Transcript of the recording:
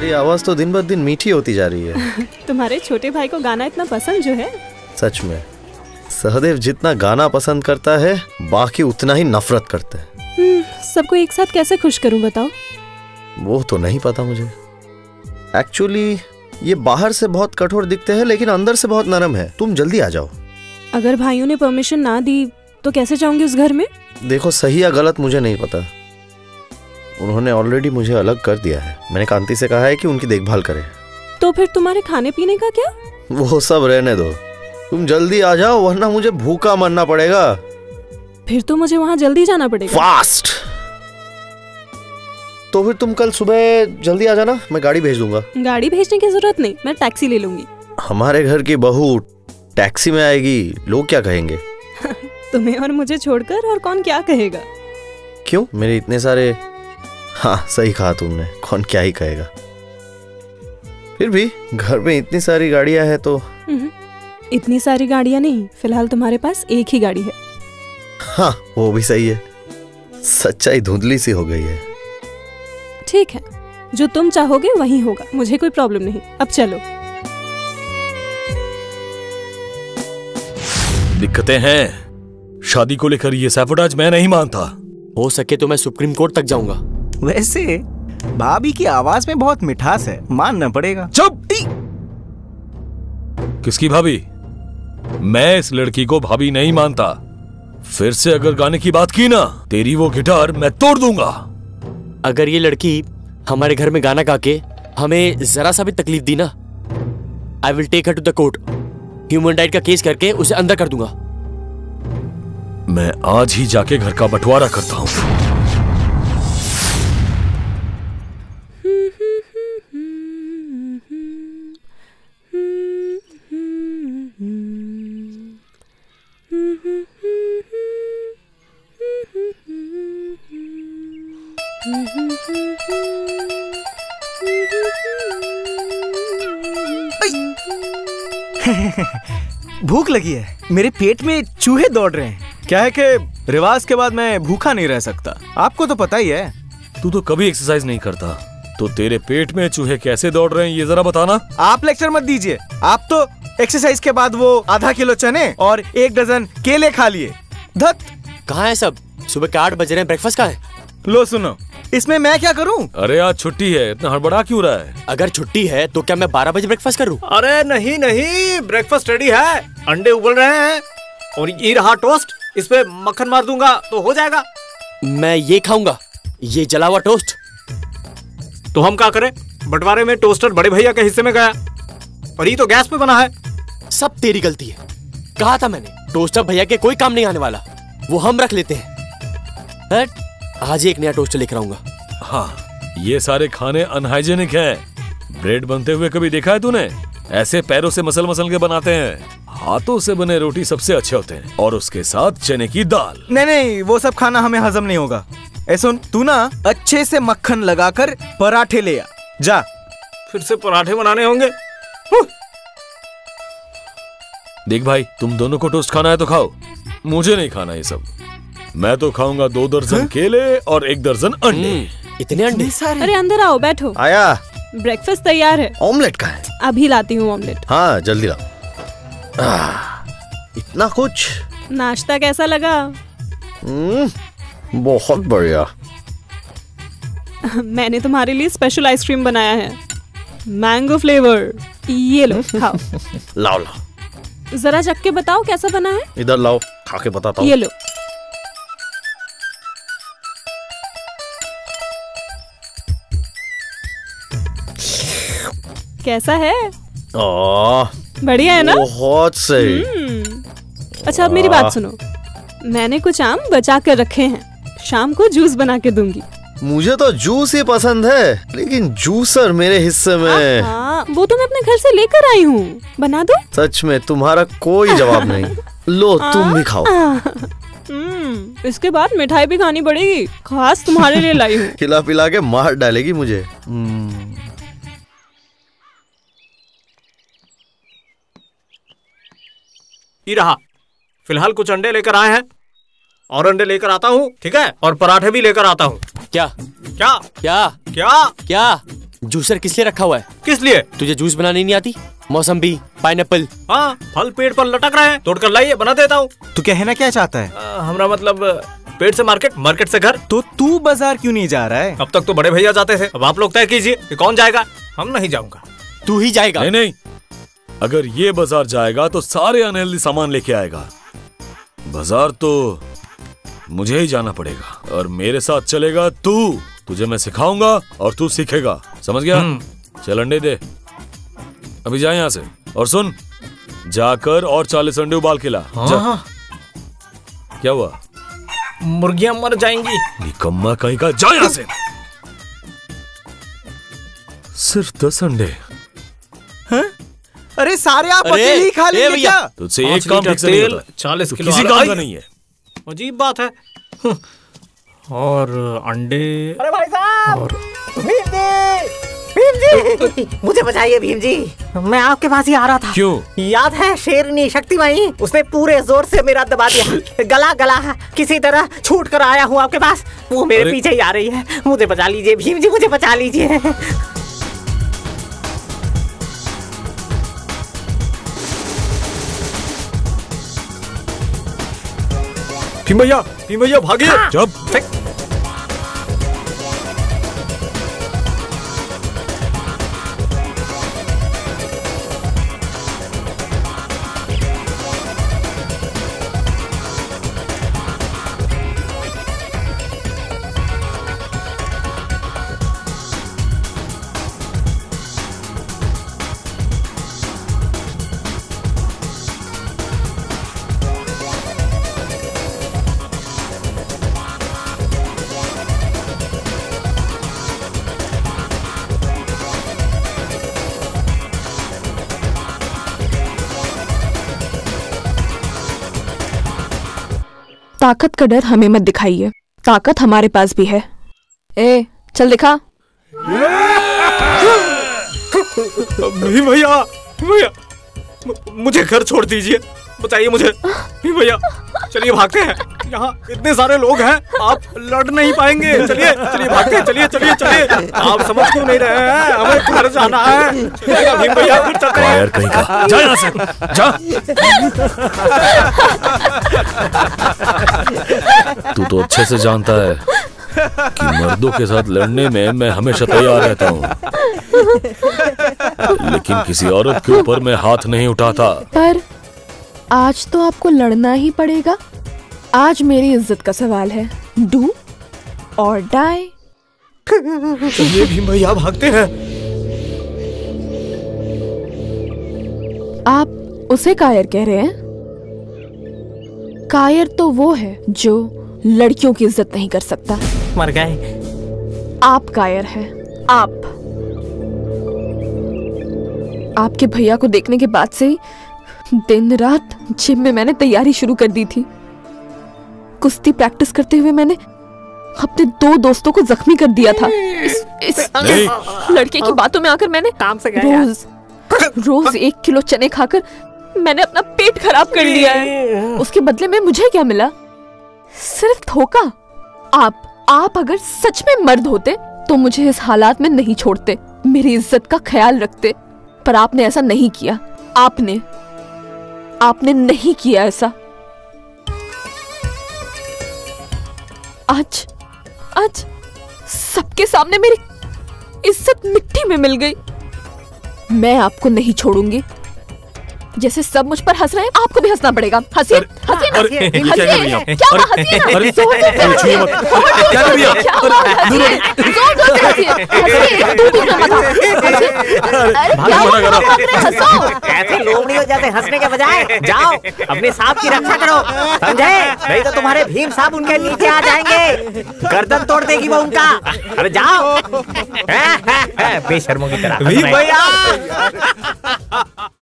तुम्हारी आवाज तो दिन ब दिन मीठी होती जा रही है। तुम्हारे छोटे भाई को गाना इतना पसंद जो है। सच में सहदेव जितना गाना पसंद करता है बाकी उतना ही नफरत करता है। सबको एक साथ कैसे खुश करूं बताओ? वो तो नहीं पता मुझे। एक्चुअली ये बाहर से बहुत कठोर दिखते हैं लेकिन अंदर से बहुत नरम है। तुम जल्दी आ जाओ। अगर भाइयों ने परमिशन ना दी तो कैसे जाऊंगी उस घर में? देखो सही या गलत मुझे नहीं पता। उन्होंने ऑलरेडी मुझे अलग कर दिया है। मैंने कांति से कहा है कि उनकी देखभाल करे। तो फिर तुम्हारे खाने पीने का क्या? वो सब रहने दो। तुम जल्दी आ जाओ वरना मुझे भूखा मरना पड़ेगा। फिर तो मुझे वहाँ जल्दी जाना पड़ेगा। फास्ट। तो फिर तुम कल सुबह जल्दी आ जाना, मैं गाड़ी भेज दूंगा। गाड़ी भेजने की जरूरत नहीं, मैं टैक्सी ले लूंगी। हमारे घर की बहू टैक्सी में आएगी, लोग क्या कहेंगे? तुम्हें और मुझे छोड़कर और कौन क्या कहेगा? क्यों? मेरे इतने सारे। हाँ सही कहा तुमने, कौन क्या ही कहेगा। फिर भी घर में इतनी सारी गाड़ियां हैं तो। इतनी सारी गाड़ियां नहीं, फिलहाल तुम्हारे पास एक ही गाड़ी है। हाँ वो भी सही है। सच्चाई धुंधली सी हो गई है। ठीक है, जो तुम चाहोगे वही होगा, मुझे कोई प्रॉब्लम नहीं। अब चलो। दिक्कतें हैं शादी को लेकर, ये सैबोटाज मैं नहीं मानता। हो सके तो मैं सुप्रीम कोर्ट तक जाऊंगा। वैसे भाभी की आवाज में बहुत मिठास है, मानना पड़ेगा। चुप! किसकी भाभी? मैं इस लड़की को भाभी नहीं मानता। फिर से अगर गाने की बात की ना, तेरी वो गिटार मैं तोड़ दूंगा। अगर ये लड़की हमारे घर में गाना गा के हमें जरा सा भी तकलीफ दी ना, I will take her to the court. Human right का केस करके उसे अंदर कर दूंगा। मैं आज ही जाके घर का बंटवारा करता हूँ। भूख लगी है, मेरे पेट में चूहे दौड़ रहे हैं। क्या है कि रिवाज के बाद मैं भूखा नहीं रह सकता, आपको तो पता ही है। तू तो कभी एक्सरसाइज नहीं करता, तो तेरे पेट में चूहे कैसे दौड़ रहे हैं ये जरा बताना। आप लेक्चर मत दीजिए। आप तो एक्सरसाइज के बाद वो आधा किलो चने और 1 डजन केले खा लिए। धत! कहाँ है सब? सुबह के 8 बज रहे हैं, ब्रेकफास्ट कहाँ है? लो सुनो, इसमें मैं क्या करूं? अरे आज छुट्टी है, इतना हड़बड़ा क्यों रहा है? अगर छुट्टी है तो क्या मैं 12 बजे ब्रेकफास्ट करूं? अरे नहीं नहीं, ब्रेकफास्ट रेडी है। अंडे उबल रहे हैं और ये रहा टोस्ट, इस पे मक्खन मार दूंगा तो हो जाएगा। मैं ये खाऊंगा, ये जला हुआ टोस्ट। तो हम क्या करें? बंटवारे में टोस्टर बड़े भैया के हिस्से में गया और ये तो गैस पे बना है। सब तेरी गलती है। कहा था मैंने, टोस्टर भैया के कोई काम नहीं आने वाला, वो हम रख लेते हैं। आज एक नया टोस्टर लेकर आऊंगा। हाँ, ये सारे खाने अनहाइजेनिक हैं। ब्रेड बनते हुए कभी देखा है तूने? ऐसे पैरों से मसल मसल के बनाते हैं। हाथों से बने रोटी सबसे अच्छे होते हैं, और उसके साथ चने की दाल। नहीं नहीं, वो सब खाना हमें हजम नहीं होगा। सुन, तू ना अच्छे से मक्खन लगाकर पराठे ले आ जा। फिर से पराठे बनाने होंगे। देख भाई, तुम दोनों को टोस्ट खाना है तो खाओ, मुझे नहीं खाना ये सब। मैं तो खाऊंगा 2 दर्जन केले और 1 दर्जन अंडे। इतने अंडे? अरे अंदर आओ, बैठो। आया। ब्रेकफास्ट तैयार है। ऑमलेट का है? अभी लाती हूँ ऑमलेट। हाँ जल्दी लाओ। इतना कुछ? नाश्ता कैसा लगा? बहुत बढ़िया। मैंने तुम्हारे लिए स्पेशल आइसक्रीम बनाया है, मैंगो फ्लेवर। ये लो, खाओ। लाओ लाओ। जरा चख के बताओ कैसा बना है। इधर लाओ, खा के बताता हूँ। ये लो। कैसा है? बढ़िया है ना? बहुत सही। अच्छा अब मेरी बात सुनो, मैंने कुछ आम बचा कर रखे हैं, शाम को जूस बना के दूंगी। मुझे तो जूस ही पसंद है, लेकिन जूसर मेरे हिस्से में। हाँ, वो तो मैं अपने घर से लेकर आई हूँ, बना दो। सच में तुम्हारा कोई जवाब नहीं। लो तुम भी खाओ। इसके बाद मिठाई भी खानी पड़ेगी, खास तुम्हारे लिए लाई हूँ। खिला पिला के मार डालेगी मुझे। ये रहा, फिलहाल कुछ अंडे लेकर आए हैं और अंडे लेकर आता हूँ, ठीक है? और पराठे भी लेकर आता हूँ। क्या क्या क्या क्या क्या? जूसर किस लिए रखा हुआ है? किस लिए? तुझे जूस बनानी नहीं आती? मौसम्बी, पाइनएप्पल। हाँ, फल पेड़ पर लटक रहे हैं, तोड़ कर लाइए, बना देता हूँ। तू कहना क्या चाहता है? हमारा मतलब पेड़ से मार्केट, मार्केट से घर। तो तू बाजार क्यों नहीं जा रहा है? अब तक तो बड़े भैया जाते थे, अब आप लोग तय कीजिए कि कौन जाएगा। हम नहीं जाऊंगा। तू ही जाएगा। नहीं नहीं, अगर ये बाजार जाएगा तो सारे अनहेल्दी सामान लेके आएगा। बाजार तो मुझे ही जाना पड़ेगा और मेरे साथ चलेगा तू। तुझे मैं सिखाऊंगा और तू सीखेगा, समझ गया? चल अंडे दे, अभी जा यहाँ से। और सुन, जाकर और 40 अंडे उबाल के ला। हाँ। क्या हुआ? मुर्गियां मर जाएंगी। निकम्मा कहीं का, जा यहाँ से। सिर्फ 10 अंडे। हाँ? अरे सारे आप अरे, अकेले ही खा लेंगे भैया, क्या? तुझसे एक काम ठीक से नहीं होता। 40 किलो किसी काम का नहीं है। अजीब बात है। और अंडे। अरे भाई साहब, भीम जी, मुझे बचाइए भीम जी, मैं आपके पास ही आ रहा था। क्यों? याद है शेरनी शक्तिमाई? उसने पूरे जोर से मेरा दबा दिया, गला गला किसी तरह छूट कर आया हूँ आपके पास। वो मेरे पीछे ही आ रही है, मुझे बचा लीजिए भीम जी, मुझे बचा लीजिए। भीम भैया भागिए। जब ताकत का डर हमें मत दिखाइए, ताकत हमारे पास भी है। ए, चल दिखा। भीम भैया, मुझे घर छोड़ दीजिए, बताइए मुझे। भीम भैया चलिए भागते हैं, यहाँ इतने सारे लोग हैं, आप लड़ नहीं पाएंगे। चलिए चलिए भागते हैं, चलिए चलिए चलिए। आप समझ क्यों नहीं रहे हैं, हमें घर जाना है। चलिएगा भीम भैया, घर चलते हैं। यार कहीं का, जा यहाँ से, जा। तू तो अच्छे से जानता है कि मर्दों के साथ लड़ने में मैं हमेशा तैयार रहता हूँ, लेकिन किसी औरत के ऊपर मैं हाथ नहीं उठाता। पर आज तो आपको लड़ना ही पड़ेगा। आज मेरी इज्जत का सवाल है, डू और डाई। चलिए भीम भैया भागते हैं। आप उसे कायर कह रहे हैं? कायर तो वो है जो लड़कियों की इज्जत नहीं कर सकता। मर गए। आप कायर हैं, आप। आपके भैया को देखने के बाद से ही दिन रात जिम में मैंने तैयारी शुरू कर दी थी। कुश्ती प्रैक्टिस करते हुए मैंने अपने 2 दोस्तों को जख्मी कर दिया था। इस लड़के की बातों में आकर मैंने काम से गया रोज 1 किलो चने खाकर मैंने अपना पेट खराब कर लिया है। उसके बदले में मुझे क्या मिला? सिर्फ धोखा। आप अगर सच में मर्द होते तो मुझे इस हालात में नहीं छोड़ते, मेरी इज्जत का ख्याल रखते। पर आपने ऐसा नहीं किया। आपने नहीं किया ऐसा। आज सबके सामने मेरी इज्जत मिट्टी में मिल गई। मैं आपको नहीं छोड़ूंगी। जैसे सब मुझ पर हंस रहे हैं, आपको भी हंसना पड़ेगा। हंसिए, हंसिए, हंसिए। क्या हुआ? हंसिए ना। अरे, जोर से हंसिए। क्या कर दिया? क्या हुआ? हंसिए। जोर से हंसिए। हंसिए। तू भी मत हंस। अरे क्या हुआ? हंसो। ऐसे लोमड़ियों जैसे हंसने के बजाय जाओ अपने सांप की रक्षा करो, समझे? नहीं तो तुम्हारे भीम साहब उनके नीचे आ जाएंगे, गर्दन तोड़ देगी वो उनका। अरे जाओ। बेशर्मों की तरह। भीम भैया